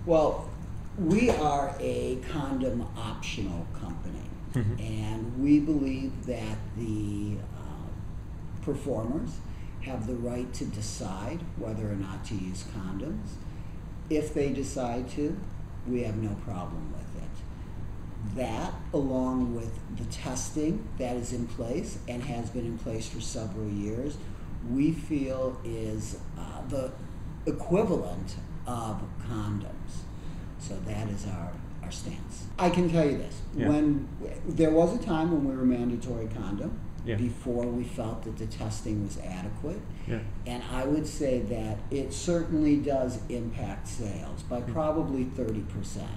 Well, we are a condom optional company, and we believe that the performers have the right to decide whether or not to use condoms. If they decide to, we have no problem with it. That, along with the testing that is in place and has been in place for several years, we feel is the equivalent of condoms. So that is our stance. I can tell you this, when there was a time when we were mandatory condom, before we felt that the testing was adequate, and I would say that it certainly does impact sales by probably 30%.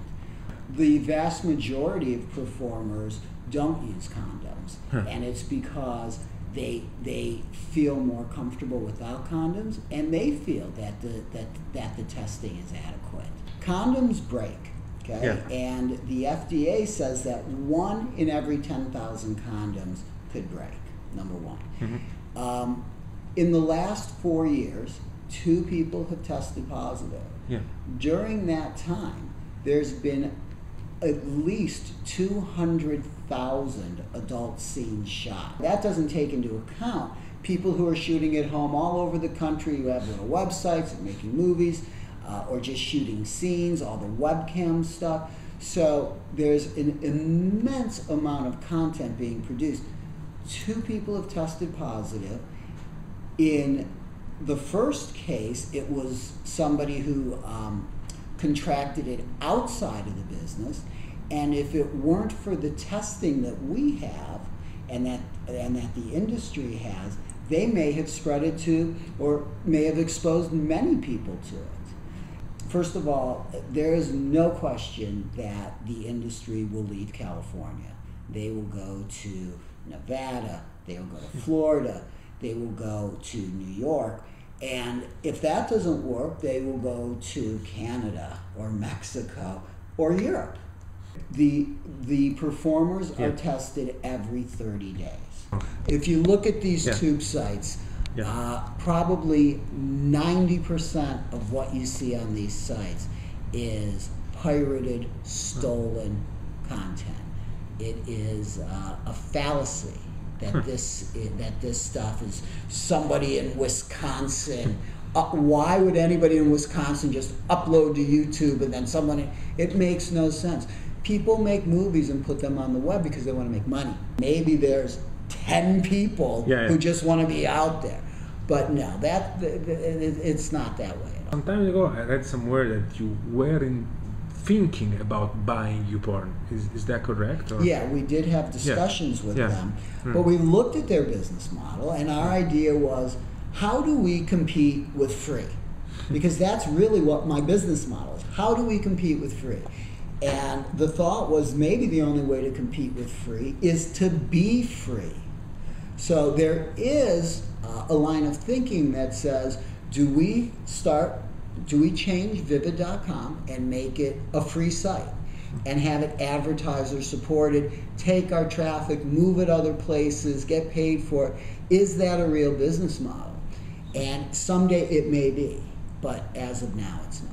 The vast majority of performers don't use condoms, and it's because they feel more comfortable without condoms, and they feel that the testing is adequate. Condoms break, okay? And the FDA says that 1 in every 10,000 condoms could break, number one. In the last 4 years, 2 people have tested positive. During that time, there's been at least 200,000 adult scenes shot. That doesn't take into account people who are shooting at home all over the country, who have little websites and making movies, or just shooting scenes, all the webcam stuff. So there's an immense amount of content being produced. 2 people have tested positive. In the first case, it was somebody who contracted it outside of the business, and if it weren't for the testing that we have and that the industry has, they may have spread it to, or may have exposed many people to it. First of all, there is no question that the industry will leave California. They will go to Nevada, they will go to Florida, they will go to New York, and if that doesn't work, they will go to Canada or Mexico or Europe. The performers are tested every 30 days. If you look at these tube sites, probably 90% of what you see on these sites is pirated, stolen content. It is a fallacy that this stuff is somebody in Wisconsin. Why would anybody in Wisconsin just upload to YouTube and then someone? It makes no sense. People make movies and put them on the web because they want to make money. Maybe there's 10 people who just want to be out there. But no, it's not that way at all. Some time ago, I read somewhere that you weren't thinking about buying YouPorn. Is that correct? Or? Yeah, we did have discussions with them, but we looked at their business model, and our idea was, how do we compete with free? Because that's really what my business model is. How do we compete with free? And the thought was, maybe the only way to compete with free is to be free. So there is a line of thinking that says, do we change Vivid.com and make it a free site and have it advertiser supported, take our traffic, move it other places, get paid for it? Is that a real business model? And someday it may be, but as of now it's not.